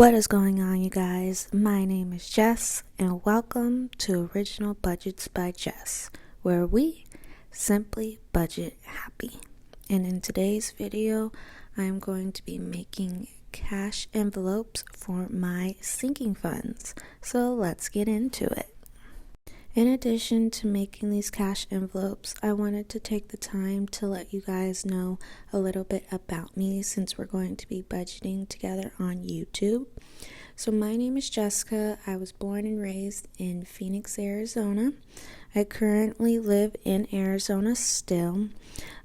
What is going on, you guys? My name is Jess, and welcome to Original Budgets by Jess, where we simply budget happy. And in today's video, I am going to be making cash envelopes for my sinking funds. So let's get into it. In addition to making these cash envelopes, I wanted to take the time to let you guys know a little bit about me since we're going to be budgeting together on YouTube. So my name is Jessica. I was born and raised in Phoenix, Arizona. I currently live in Arizona still.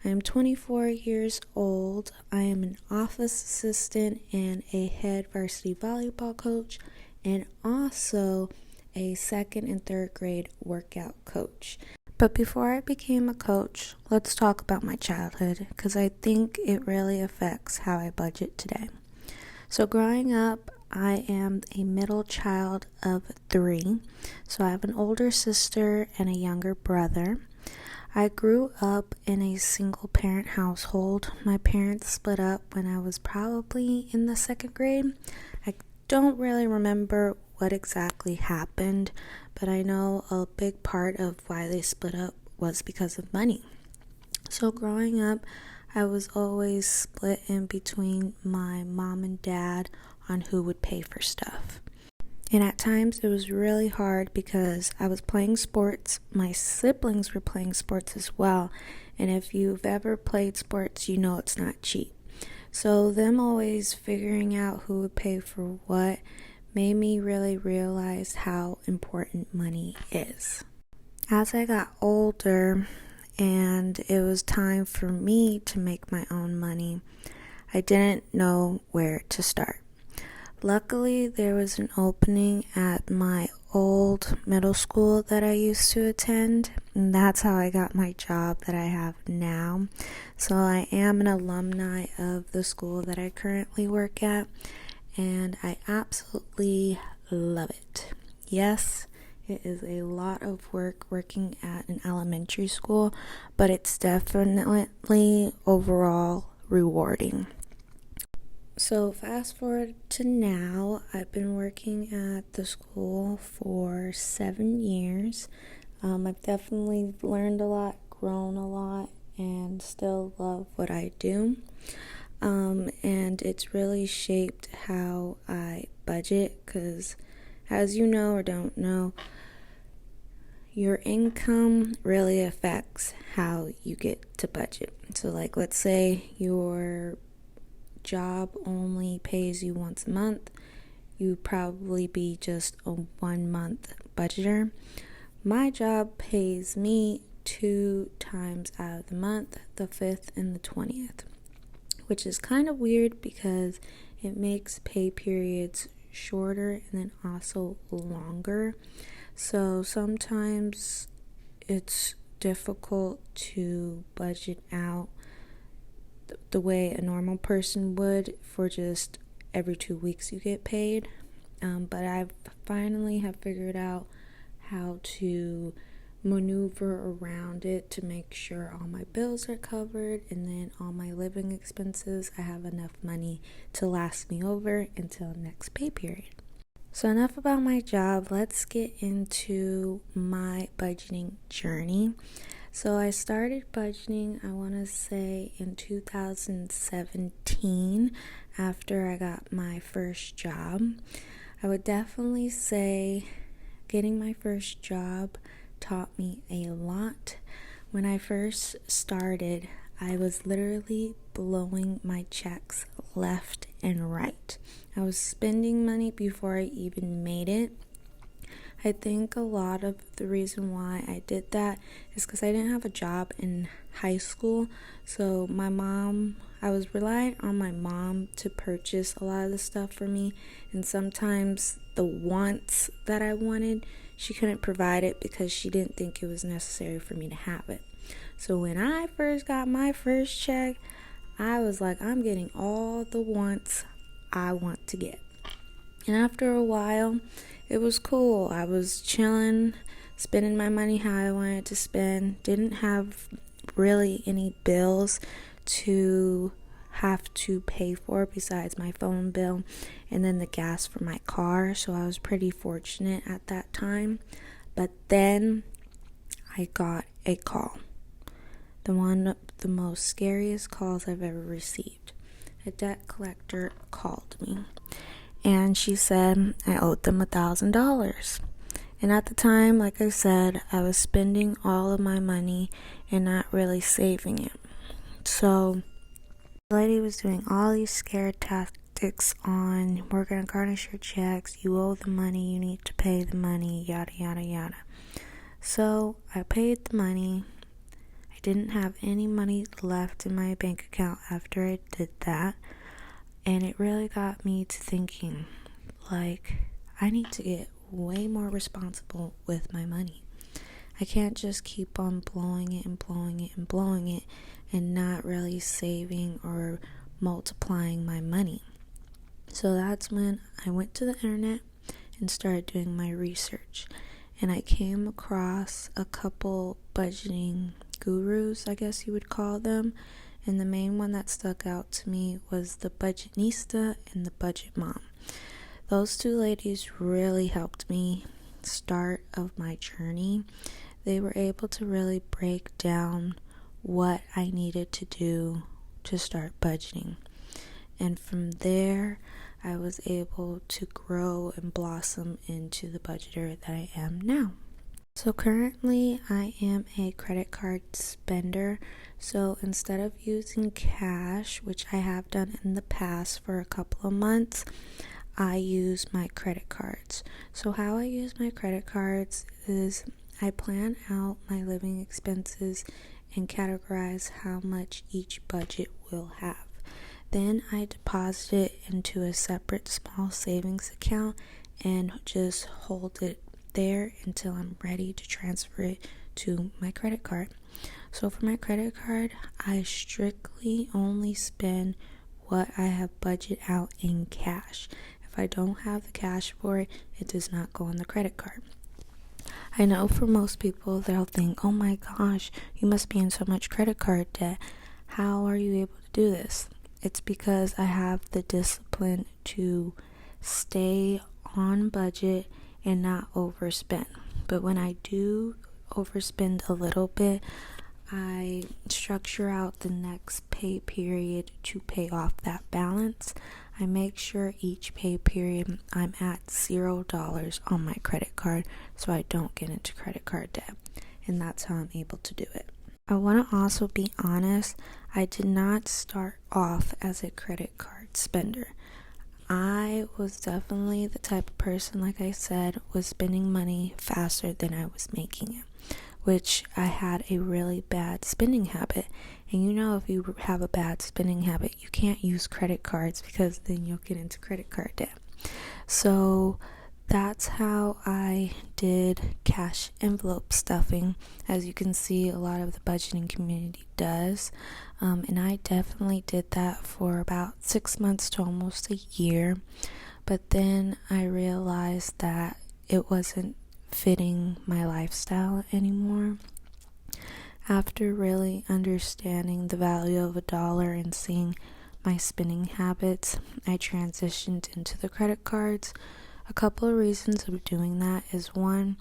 I am 24 years old. I am an office assistant and a head varsity volleyball coach, and also a second and third grade workout coach. But before I became a coach, let's talk about my childhood, because I think it really affects how I budget today. So growing up, I am a middle child of 3. So I have an older sister and a younger brother. I grew up in a single parent household. My parents split up when I was probably in the 2nd grade. I don't really remember what exactly happened, but I know a big part of why they split up was because of money. So growing up, I was always split in between my mom and dad on who would pay for stuff. And at times it was really hard because I was playing sports, my siblings were playing sports as well, and if you've ever played sports, you know it's not cheap. So them always figuring out who would pay for what made me really realize how important money is. As I got older and it was time for me to make my own money, I didn't know where to start. Luckily, there was an opening at my old middle school that I used to attend, and that's how I got my job that I have now. So I am an alumni of the school that I currently work at, and I absolutely love it. Yes, it is a lot of work working at an elementary school, but it's definitely overall rewarding. So fast forward to now, I've been working at the school for 7 years. I've definitely learned a lot, grown a lot, and still love what I do. And it's really shaped how I budget because, as you know or don't know, your income really affects how you get to budget. So like, let's say your job only pays you once a month, you'd probably be just a 1-month budgeter. My job pays me 2 times out of the month, the 5th and the 20th, which is kind of weird because it makes pay periods shorter and then also longer. So sometimes it's difficult to budget out the way a normal person would for just every 2 weeks you get paid. But I've finally have figured out how to maneuver around it to make sure all my bills are covered, and then all my living expenses, I have enough money to last me over until next pay period. So enough about my job, let's get into my budgeting journey. So I started budgeting, I want to say in 2017 after I got my first job. I would definitely say getting my first job taught me a lot. When I first started, I was literally blowing my checks left and right. I was spending money before I even made it. I think a lot of the reason why I did that is because I didn't have a job in high school. So I was reliant on my mom to purchase a lot of the stuff for me. And sometimes the wants that I wanted, she couldn't provide it because she didn't think it was necessary for me to have it. So when I first got my first check, I was like, I'm getting all the wants I want to get. And after a while, it was cool. I was chilling, spending my money how I wanted to spend. Didn't have really any bills to have to pay for besides my phone bill and then the gas for my car. So I was pretty fortunate at that time. But then I got a call. One of the most scariest calls I've ever received. A debt collector called me and she said I owed them $1,000. And at the time, like I said, I was spending all of my money and not really saving it. So the lady was doing all these scare tactics on, we're going to garnish your checks, you owe the money, you need to pay the money, yada, yada, yada. So I paid the money. I didn't have any money left in my bank account after I did that. And it really got me to thinking, like, I need to get way more responsible with my money. I can't just keep on blowing it and blowing it and blowing it and not really saving or multiplying my money. So that's when I went to the internet and started doing my research. And I came across a couple budgeting gurus, I guess you would call them. And the main one that stuck out to me was the Budgetnista and the Budget Mom. Those two ladies really helped me start of my journey. They were able to really break down what I needed to do to start budgeting. And from there, I was able to grow and blossom into the budgeter that I am now. So currently, I am a credit card spender. So instead of using cash, which I have done in the past for a couple of months, I use my credit cards. So how I use my credit cards is I plan out my living expenses and categorize how much each budget will have. Then I deposit it into a separate small savings account and just hold it there until I'm ready to transfer it to my credit card. So for my credit card, I strictly only spend what I have budgeted out in cash. If I don't have the cash for it, it does not go on the credit card. I know for most people, they'll think, oh my gosh, you must be in so much credit card debt. How are you able to do this? It's because I have the discipline to stay on budget and not overspend. But when I do overspend a little bit, I structure out the next pay period to pay off that balance. I make sure each pay period I'm at $0 on my credit card so I don't get into credit card debt. And that's how I'm able to do it. I want to also be honest, I did not start off as a credit card spender. I was definitely the type of person, like I said, was spending money faster than I was making it, which I had a really bad spending habit. And you know, if you have a bad spending habit, you can't use credit cards because then you'll get into credit card debt. So that's how I did cash envelope stuffing. As you can see, a lot of the budgeting community does. And I definitely did that for about 6 months to almost a year. But then I realized that it wasn't fitting my lifestyle anymore. After really understanding the value of $1 and seeing my spending habits, I transitioned into the credit cards. A couple of reasons of doing that is, one,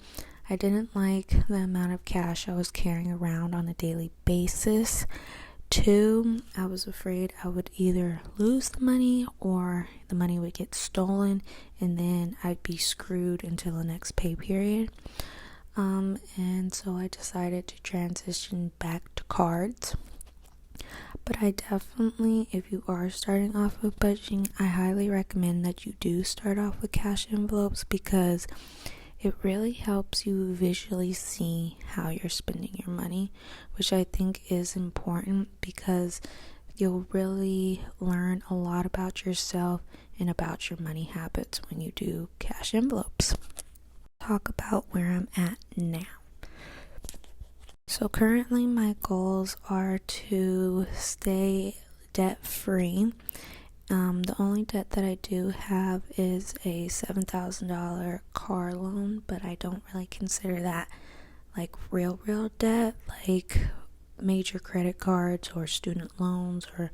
I didn't like the amount of cash I was carrying around on a daily basis. 2, I was afraid I would either lose the money or the money would get stolen and then I'd be screwed until the next pay period. And so I decided to transition back to cards. But I definitely, if you are starting off with budgeting, I highly recommend that you do start off with cash envelopes because it really helps you visually see how you're spending your money, which I think is important because you'll really learn a lot about yourself and about your money habits when you do cash envelopes. Talk about where I'm at now. So currently my goals are to stay debt free. The only debt that I do have is a $7,000 car loan, but I don't really consider that like real debt, like major credit cards or student loans or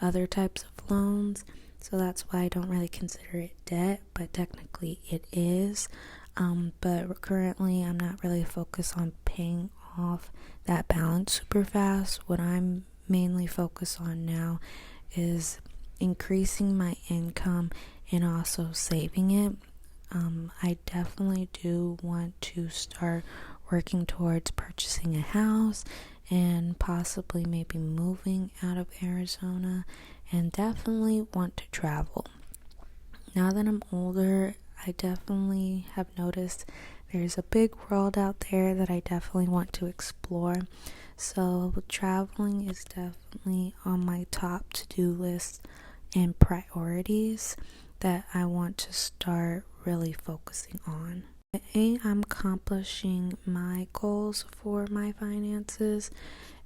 other types of loans. So that's why I don't really consider it debt, but technically it is. But currently I'm not really focused on paying off that balance super fast. What I'm mainly focused on now is increasing my income and also saving it. I definitely do want to start working towards purchasing a house and possibly maybe moving out of Arizona, and definitely want to travel. Now that I'm older, I definitely have noticed there's a big world out there that I definitely want to explore. So traveling is definitely on my top to-do list and priorities that I want to start really focusing on. I'm accomplishing my goals for my finances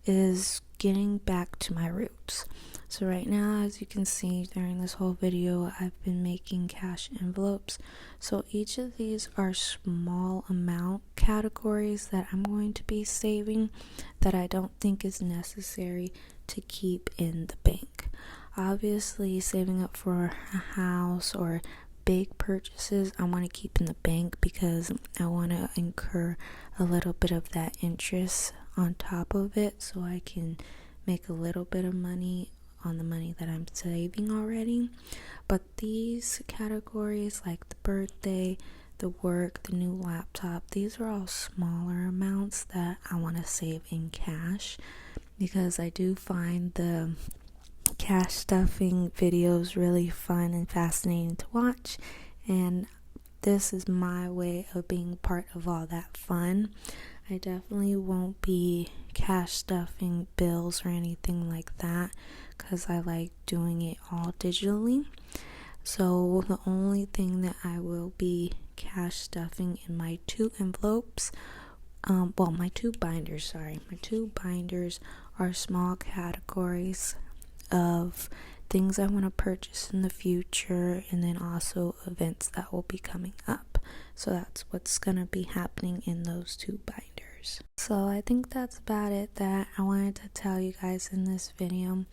is getting back to my roots. So right now, as you can see during this whole video, I've been making cash envelopes. So each of these are small amount categories that I'm going to be saving that I don't think is necessary to keep in the bank. Obviously, saving up for a house or big purchases I want to keep in the bank because I want to incur a little bit of that interest on top of it so I can make a little bit of money on the money that I'm saving already. But these categories like the birthday, the work, the new laptop, these are all smaller amounts that I want to save in cash because I do find the cash stuffing videos really fun and fascinating to watch, and this is my way of being part of all that fun. I definitely won't be cash stuffing bills or anything like that because I like doing it all digitally. So the only thing that I will be cash stuffing in my two envelopes, my two binders are small categories of things I want to purchase in the future, and then also events that will be coming up. So that's what's gonna be happening in those two binders. So I think that's about it that I wanted to tell you guys in this video.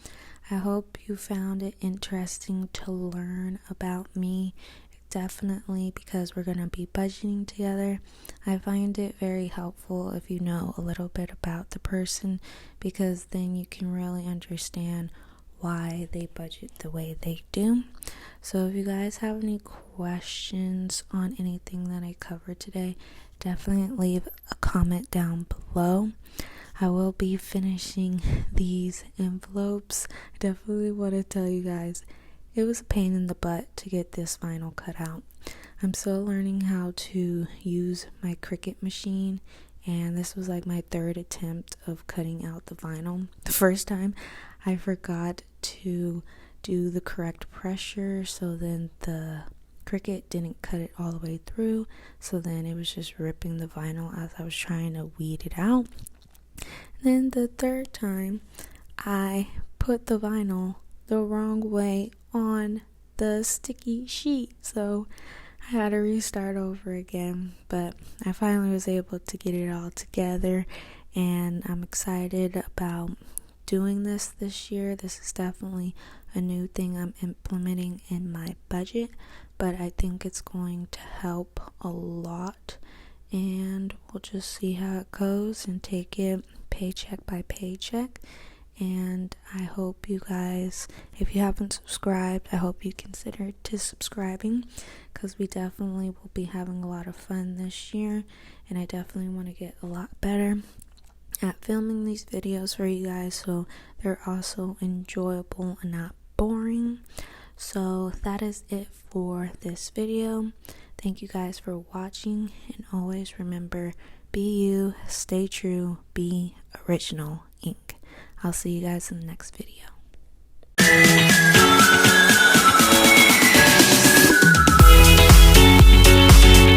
I hope you found it interesting to learn about me. Definitely, because we're gonna be budgeting together. I find it very helpful if you know a little bit about the person, because then you can really understand why they budget the way they do. So if you guys have any questions on anything that I covered today, definitely leave a comment down below. I will be finishing these envelopes. I definitely want to tell you guys it was a pain in the butt to get this vinyl cut out. I'm still learning how to use my Cricut machine, and this was like my third attempt of cutting out the vinyl. The first time I forgot to do the correct pressure, so then the Cricut didn't cut it all the way through, so then it was just ripping the vinyl as I was trying to weed it out. Then the third time I put the vinyl the wrong way on the sticky sheet, so I had to restart over again. But I finally was able to get it all together, and I'm excited about doing this year. This is definitely a new thing I'm implementing in my budget, but I think it's going to help a lot, and we'll just see how it goes and take it paycheck by paycheck. And I hope you guys, if you haven't subscribed, I hope you consider to subscribing, because we definitely will be having a lot of fun this year, and I definitely want to get a lot better at filming these videos for you guys so they're also enjoyable and not boring. So that is it for this video. Thank you guys for watching, and always remember, be you, stay true, be original, Inc. I'll see you guys in the next video.